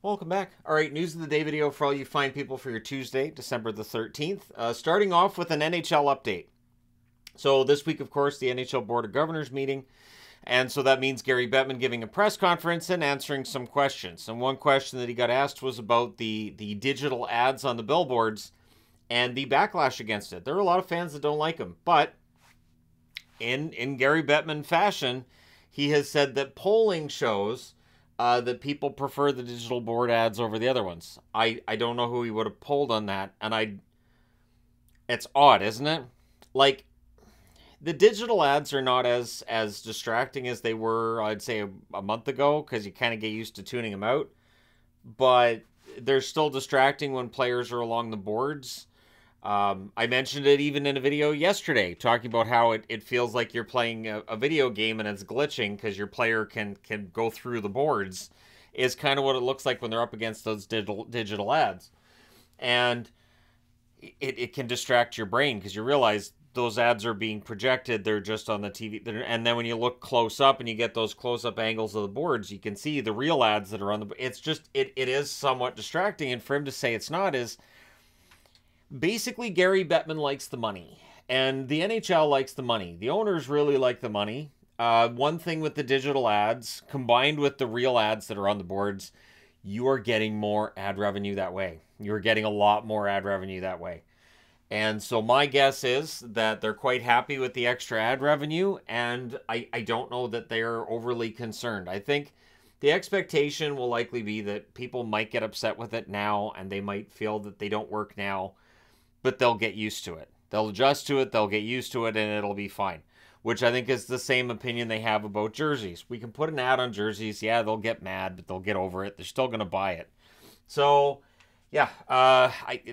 Welcome back. All right, news of the day video for all you fine people for your Tuesday, December the 13th. Starting off with an NHL update. So this week, of course, the NHL Board of Governors meeting. And so that means Gary Bettman giving a press conference and answering some questions. And one question that he got asked was about the digital ads on the billboards and the backlash against it. There are a lot of fans that don't like them. But in Gary Bettman fashion, he has said that polling shows that people prefer the digital board ads over the other ones. I don't know who he would have polled on that. And it's odd, isn't it? Like, the digital ads are not as distracting as they were, I'd say, a month ago, because you kind of get used to tuning them out. But they're still distracting when players are along the boards. I mentioned it even in a video yesterday, talking about how it feels like you're playing a video game and it's glitching because your player can go through the boards, is kind of what it looks like when they're up against those digital ads. And it can distract your brain because you realize those ads are being projected. They're just on the TV. And then when you look close up and you get those close-up angles of the boards, you can see the real ads that are on the... It's just, it is somewhat distracting. And for him to say it's not is... Basically, Gary Bettman likes the money. And the NHL likes the money. The owners really like the money. One thing with the digital ads, combined with the real ads that are on the boards, you are getting more ad revenue that way. You're getting a lot more ad revenue that way. And so my guess is that they're quite happy with the extra ad revenue, and I don't know that they're overly concerned. I think the expectation will likely be that people might get upset with it now, and they might feel that they don't work now, but they'll get used to it. They'll adjust to it, they'll get used to it, and it'll be fine. Which I think is the same opinion they have about jerseys. We can put an ad on jerseys, yeah, they'll get mad, but they'll get over it. They're still going to buy it. So... yeah,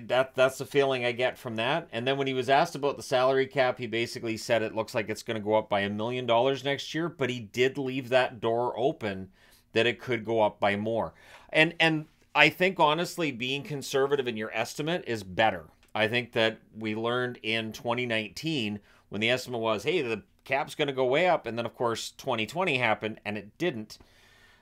that's the feeling I get from that. And then when he was asked about the salary cap, he basically said it looks like it's going to go up by $1 million next year, but he did leave that door open that it could go up by more. And I think, honestly, being conservative in your estimate is better. I think that we learned in 2019 when the estimate was, hey, the cap's going to go way up, and then, of course, 2020 happened, and it didn't.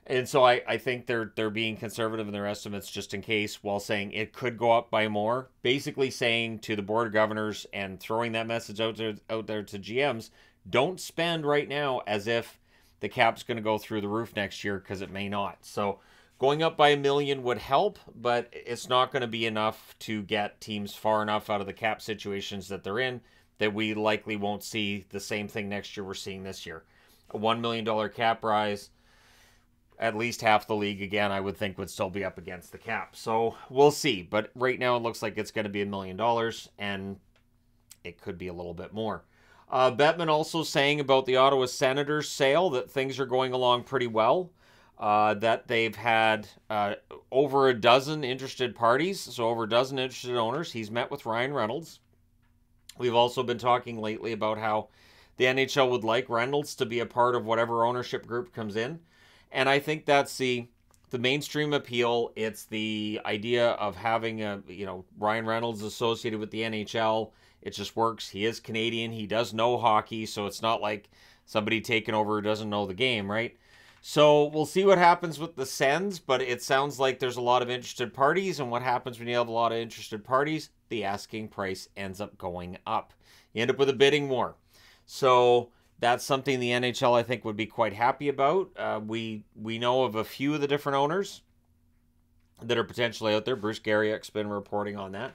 And so I think they're being conservative in their estimates just in case, while saying it could go up by more. Basically saying to the Board of Governors and throwing that message out there to GMs, don't spend right now as if the cap's going to go through the roof next year, because it may not. So going up by $1 million would help, but it's not going to be enough to get teams far enough out of the cap situations that they're in that we likely won't see the same thing next year we're seeing this year. A $1 million cap rise... at least half the league, again, I would think would still be up against the cap. So we'll see. But right now it looks like it's going to be $1 million, and it could be a little bit more. Bettman also saying about the Ottawa Senators sale that things are going along pretty well. That they've had over a dozen interested parties, so over a dozen interested owners. He's met with Ryan Reynolds. We've also been talking lately about how the NHL would like Reynolds to be a part of whatever ownership group comes in. And I think that's the mainstream appeal. It's the idea of having Ryan Reynolds associated with the NHL. It just works. He is Canadian. He does know hockey, so it's not like somebody taking over who doesn't know the game, right? So we'll see what happens with the Sens, but it sounds like there's a lot of interested parties, and what happens when you have a lot of interested parties? The asking price ends up going up. You end up with a bidding war. So... that's something the NHL, I think, would be quite happy about. We know of a few of the different owners that are potentially out there. Bruce Garriock's been reporting on that.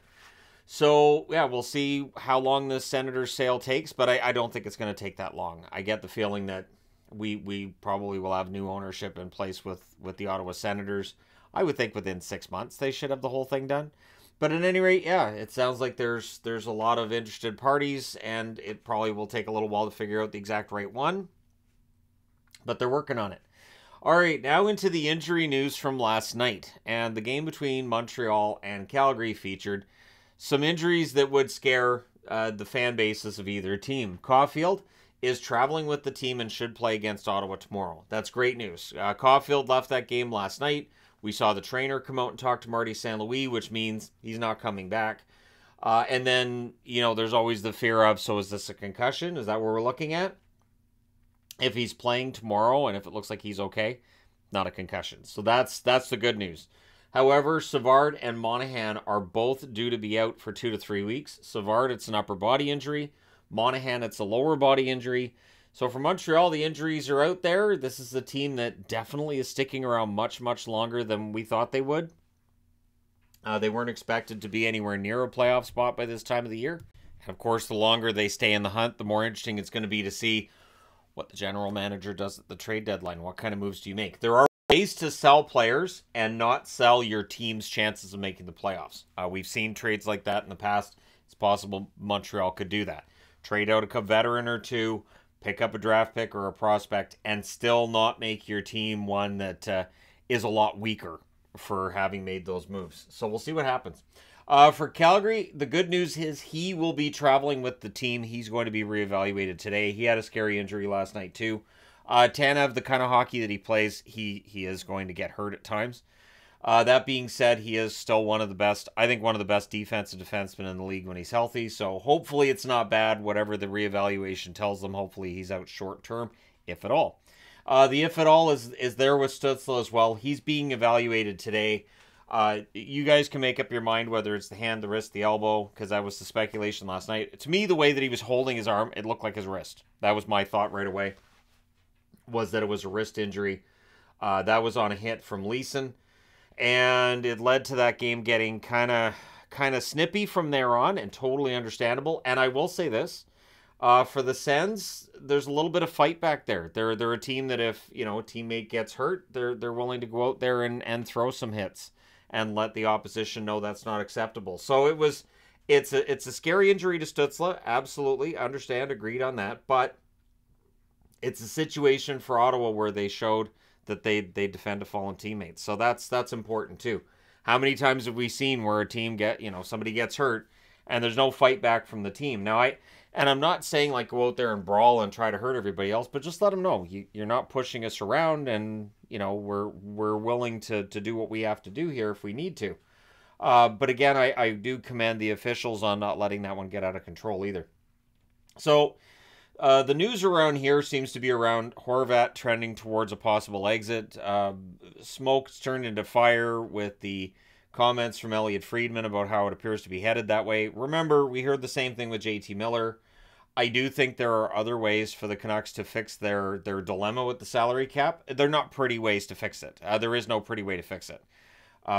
So, yeah, we'll see how long this Senators sale takes, but I don't think it's going to take that long. I get the feeling that we probably will have new ownership in place with the Ottawa Senators. I would think within 6 months they should have the whole thing done. But at any rate, yeah, it sounds like there's a lot of interested parties, and it probably will take a little while to figure out the exact right one. But they're working on it. All right, now into the injury news from last night. And the game between Montreal and Calgary featured some injuries that would scare the fan bases of either team. Caufield is traveling with the team and should play against Ottawa tomorrow. That's great news. Caufield left that game last night. We saw the trainer come out and talk to Marty St. Louis, which means he's not coming back. And then, there's always the fear of, so is this a concussion? Is that what we're looking at? If he's playing tomorrow and if it looks like he's okay, not a concussion. So that's the good news. However, Savard and Monahan are both due to be out for 2 to 3 weeks. Savard, it's an upper body injury. Monahan, it's a lower body injury. So for Montreal, the injuries are out there. This is a team that definitely is sticking around much, much longer than we thought they would. They weren't expected to be anywhere near a playoff spot by this time of the year. And of course, the longer they stay in the hunt, the more interesting it's going to be to see what the general manager does at the trade deadline. What kind of moves do you make? There are ways to sell players and not sell your team's chances of making the playoffs. We've seen trades like that in the past. It's possible Montreal could do that. Trade out a veteran or two, pick up a draft pick or a prospect, and still not make your team one that is a lot weaker for having made those moves. So we'll see what happens. For Calgary, the good news is he will be traveling with the team. He's going to be reevaluated today. He had a scary injury last night too. Tanev, the kind of hockey that he plays, he is going to get hurt at times. That being said, he is still one of the best, I think one of the best defensive defensemen in the league when he's healthy. So hopefully it's not bad. Whatever the reevaluation tells them, hopefully he's out short term, if at all. The if at all is there with Stutzle as well. He's being evaluated today. You guys can make up your mind whether it's the hand, the wrist, the elbow, because that was the speculation last night. To me, the way that he was holding his arm, it looked like his wrist. That was my thought right away, was that it was a wrist injury. That was on a hit from Leeson, and it led to that game getting kind of snippy from there on, and totally understandable. And I will say this, for the Sens, there's a little bit of fight back there. They're a team that if, a teammate gets hurt, they're willing to go out there and throw some hits and let the opposition know that's not acceptable. So it's a scary injury to Stutzle, absolutely, understand, agreed on that, but it's a situation for Ottawa where they showed that they defend a fallen teammate. So that's important too. How many times have we seen where a team somebody gets hurt and there's no fight back from the team? Now I'm not saying like go out there and brawl and try to hurt everybody else, but just let them know you're not pushing us around, and we're willing to do what we have to do here if we need to. But again, I do commend the officials on not letting that one get out of control either. So the news around here seems to be around Horvat trending towards a possible exit. Smoke's turned into fire with the comments from Elliot Friedman about how it appears to be headed that way. Remember, we heard the same thing with JT Miller. I do think there are other ways for the Canucks to fix their dilemma with the salary cap. They're not pretty ways to fix it. There is no pretty way to fix it.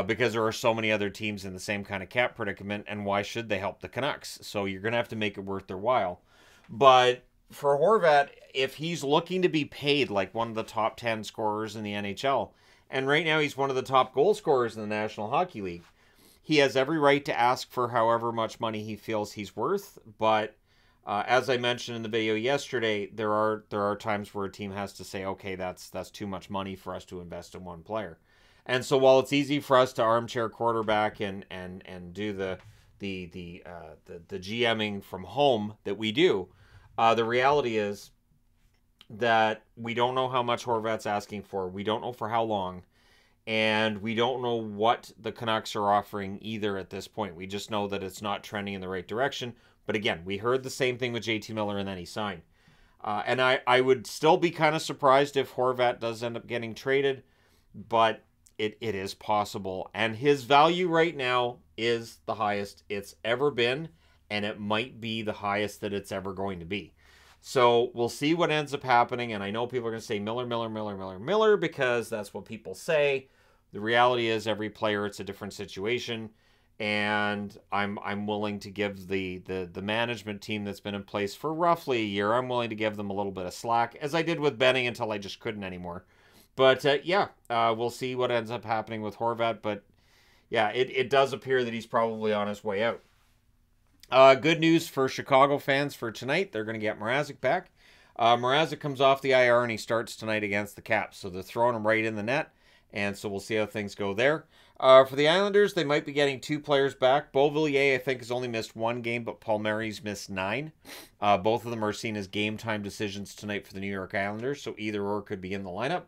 Because there are so many other teams in the same kind of cap predicament, and why should they help the Canucks? So you're going to have to make it worth their while. But for Horvat, if he's looking to be paid like one of the top 10 scorers in the NHL, and right now he's one of the top goal scorers in the National Hockey League, he has every right to ask for however much money he feels he's worth. But as I mentioned in the video yesterday, there are times where a team has to say, okay, that's too much money for us to invest in one player. And so while it's easy for us to armchair quarterback and do the GMing from home that we do, the reality is that we don't know how much Horvat's asking for. We don't know for how long. And we don't know what the Canucks are offering either at this point. We just know that it's not trending in the right direction. But again, we heard the same thing with JT Miller and then he signed. And I would still be kind of surprised if Horvat does end up getting traded. But it is possible. And his value right now is the highest it's ever been. And it might be the highest that it's ever going to be. So we'll see what ends up happening. And I know people are going to say Miller, because that's what people say. The reality is every player, it's a different situation. And I'm willing to give the management team that's been in place for roughly a year, I'm willing to give them a little bit of slack, as I did with Benning until I just couldn't anymore. But we'll see what ends up happening with Horvat. But yeah, it does appear that he's probably on his way out. Good news for Chicago fans for tonight. They're going to get Mrazek back. Mrazek comes off the IR and he starts tonight against the Caps. So they're throwing him right in the net. And so we'll see how things go there. For the Islanders, they might be getting 2 players back. Beauvillier, I think, has only missed 1 game, but Palmieri's missed 9. Both of them are seen as game time decisions tonight for the New York Islanders. So either or could be in the lineup.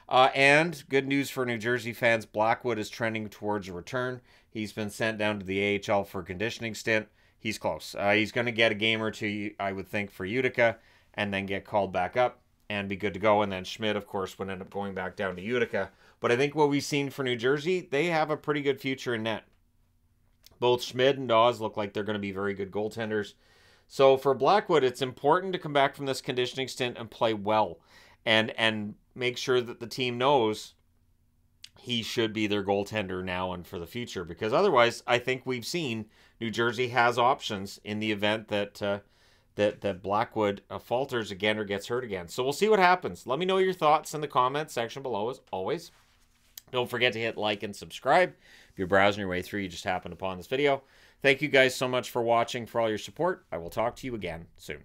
And good news for New Jersey fans, Blackwood is trending towards a return. He's been sent down to the AHL for a conditioning stint. He's close. He's going to get a game or 2, I would think, for Utica, and then get called back up and be good to go. And then Schmidt, of course, would end up going back down to Utica. But I think what we've seen for New Jersey, they have a pretty good future in net. Both Schmid and Dawes look like they're going to be very good goaltenders. So for Blackwood, it's important to come back from this conditioning stint and play well, and make sure that the team knows he should be their goaltender now and for the future. Because otherwise, I think we've seen New Jersey has options in the event that that Blackwood falters again or gets hurt again. So we'll see what happens. Let me know your thoughts in the comments section below, as always. Don't forget to hit like and subscribe. If you're browsing your way through, you just happened upon this video. Thank you guys so much for watching, for all your support. I will talk to you again soon.